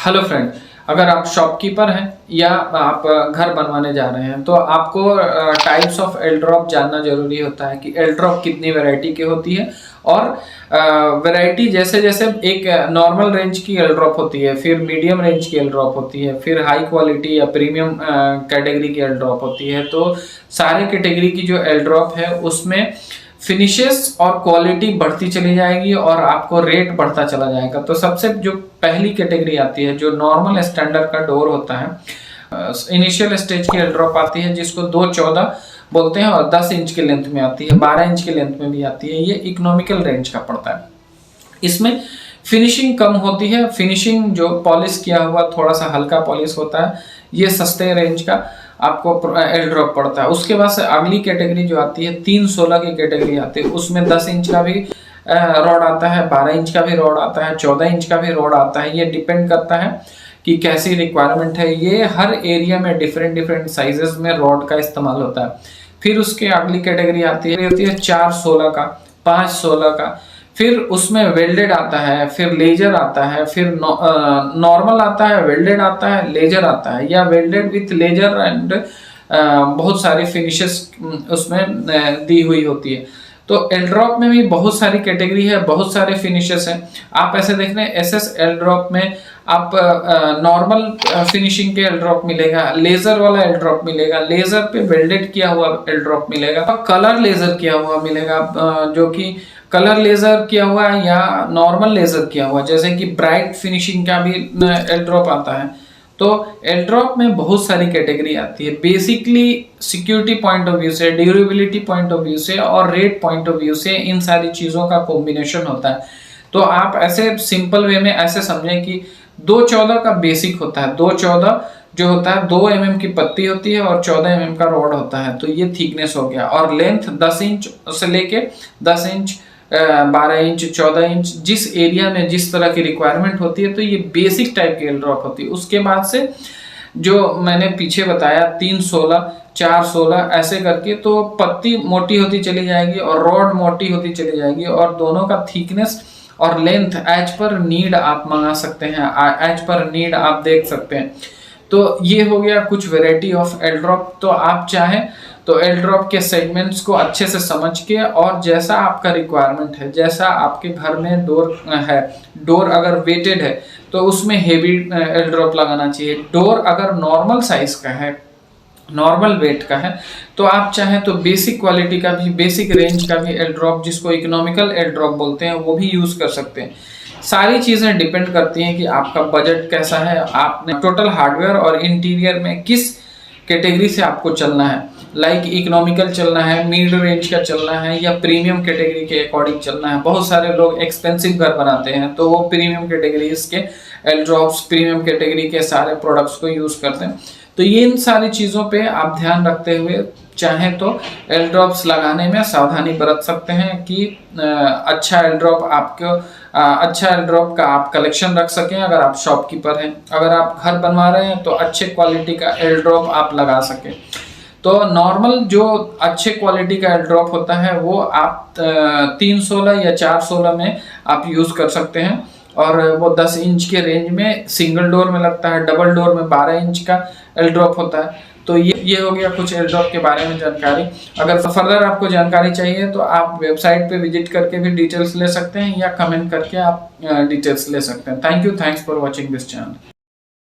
Hello friend, अगर आप shopkeeper हैं या आप घर बनवाने जा रहे हैं तो आपको टाइप्स ऑफ एल ड्रॉप जानना जरूरी होता है कि एल ड्रॉप कितनी वैरायटी की होती है। और वैरायटी जैसे जैसे एक नॉर्मल रेंज की एल ड्रॉप होती है, फिर मीडियम रेंज की एल ड्रॉप होती है, फिर हाई क्वालिटी या प्रीमियम कैटेगरी की एल ड्रॉप होती है। तो सारे कैटेगरी की जो एल ड्रॉप है उसमें फिनिशेस और क्वालिटी बढ़ती चली जाएगी और आपको रेट बढ़ता चला जाएगा। तो सबसे जो पहली कैटेगरी आती है जो नॉर्मल स्टैंडर्ड का डोर होता है, इनिशियल स्टेज की एल ड्रॉप आती है जिसको 2.14 बोलते हैं और 10 इंच के लेंथ में आती है, 12 इंच के लेंथ में भी आती है। ये इकोनॉमिकल रेंज का पड़ता है। इसमें फिनिशिंग कम होती है, फिनिशिंग जो पॉलिश किया हुआ थोड़ा सा हल्का पॉलिश होता है। ये सस्ते रेंज का आपको एल ड्रॉप पड़ता है। उसके बाद से अगली कैटेगरी जो आती है 316 की कैटेगरी आती है, उसमें 10 इंच का भी रॉड आता है, 12 इंच का भी रॉड आता है, 14 इंच का भी रॉड आता है। ये डिपेंड करता है कि कैसी रिक्वायरमेंट है। ये हर एरिया में डिफरेंट डिफरेंट साइजेस में रॉड का इस्तेमाल होता है। फिर उसके अगली कैटेगरी आती है 416 का, 516 का, फिर उसमें वेल्डेड आता है, फिर लेजर आता है, फिर नॉर्मल आता है, वेल्डेड आता है, लेजर आता है, या वेल्डेड विथ लेजर एंड बहुत सारी फिनिशेस उसमें दी हुई होती है। तो एल ड्रॉप में भी बहुत सारी कैटेगरी है, बहुत सारे फिनिशेस हैं। आप ऐसे देख रहे हैं एसएस एल ड्रॉप में आप नॉर्मल फिनिशिंग के एल ड्रॉप मिलेगा, लेजर वाला एल ड्रॉप मिलेगा, लेजर पे वेल्डेड किया हुआ एल ड्रॉप मिलेगा, कलर लेजर किया हुआ मिलेगा, जो कि कलर लेजर किया हुआ है या नॉर्मल लेजर किया हुआ, जैसे कि ब्राइट फिनिशिंग का भी एल ड्रॉप आता है। तो एल ड्रॉप में बहुत सारी कैटेगरी आती है। Basically security point of view से, ड्यूरेबिलिटी पॉइंट ऑफ व्यू से और रेट पॉइंट ऑफ व्यू से इन सारी चीज़ों का कॉम्बिनेशन होता है। तो आप ऐसे सिंपल वे में ऐसे समझें कि 2.14 का बेसिक होता है। 2.14 जो होता है 2 mm की पत्ती होती है और 14 mm का रॉड होता है। तो ये थिकनेस हो गया। और लेंथ 10 इंच से लेके 10 इंच, 12 इंच, 14 इंच, जिस एरिया में जिस तरह की रिक्वायरमेंट होती है। तो ये बेसिक टाइप की एल ड्रॉप होती है। उसके बाद से जो मैंने पीछे बताया 316, 416 ऐसे करके, तो पत्ती मोटी होती चली जाएगी और रॉड मोटी होती चली जाएगी और दोनों का थिकनेस और लेंथ एज पर नीड आप मंगा सकते हैं, एज पर नीड आप देख सकते हैं। तो ये हो गया कुछ वैरायटी ऑफ एल ड्रॉप। तो आप चाहें तो एल ड्रॉप के सेगमेंट्स को अच्छे से समझ के और जैसा आपका रिक्वायरमेंट है, जैसा आपके घर में डोर है, डोर अगर वेटेड है तो उसमें हेवी एल ड्रॉप लगाना चाहिए। डोर अगर नॉर्मल साइज का है, नॉर्मल वेट का है, तो आप चाहें तो बेसिक क्वालिटी का भी, बेसिक रेंज का भी एल ड्रॉप, जिसको इकोनॉमिकल एल ड्रॉप बोलते हैं, वो भी यूज़ कर सकते हैं। सारी चीज़ें डिपेंड करती हैं कि आपका बजट कैसा है, आपने टोटल हार्डवेयर और इंटीरियर में किस कैटेगरी से आपको चलना है। लाइक इकोनॉमिकल चलना है, मिड रेंज का चलना है, या प्रीमियम कैटेगरी के अकॉर्डिंग चलना है। बहुत सारे लोग एक्सपेंसिव घर बनाते हैं तो वो प्रीमियम कैटेगरीज के एल ड्रॉप्स, प्रीमियम कैटेगरी के सारे प्रोडक्ट्स को यूज़ करते हैं। तो ये इन सारी चीज़ों पे आप ध्यान रखते हुए चाहें तो एल ड्रॉप्स लगाने में सावधानी बरत सकते हैं कि अच्छा एल ड्रॉप आपको अच्छा एल ड्रॉप का आप कलेक्शन रख सकें। अगर आप शॉपकीपर हैं, अगर आप घर बनवा रहे हैं तो अच्छे क्वालिटी का एल ड्रॉप आप लगा सकें। तो नॉर्मल जो अच्छे क्वालिटी का एल ड्रॉप होता है वो आप 316 या 416 में आप यूज़ कर सकते हैं। और वो 10 इंच के रेंज में सिंगल डोर में लगता है, डबल डोर में 12 इंच का एल ड्रॉप होता है। तो ये हो गया कुछ एल ड्रॉप के बारे में जानकारी। अगर फर्दर आपको जानकारी चाहिए तो आप वेबसाइट पे विजिट करके भी डिटेल्स ले सकते हैं या कमेंट करके आप डिटेल्स ले सकते हैं। Thank you, thanks for watching this channel.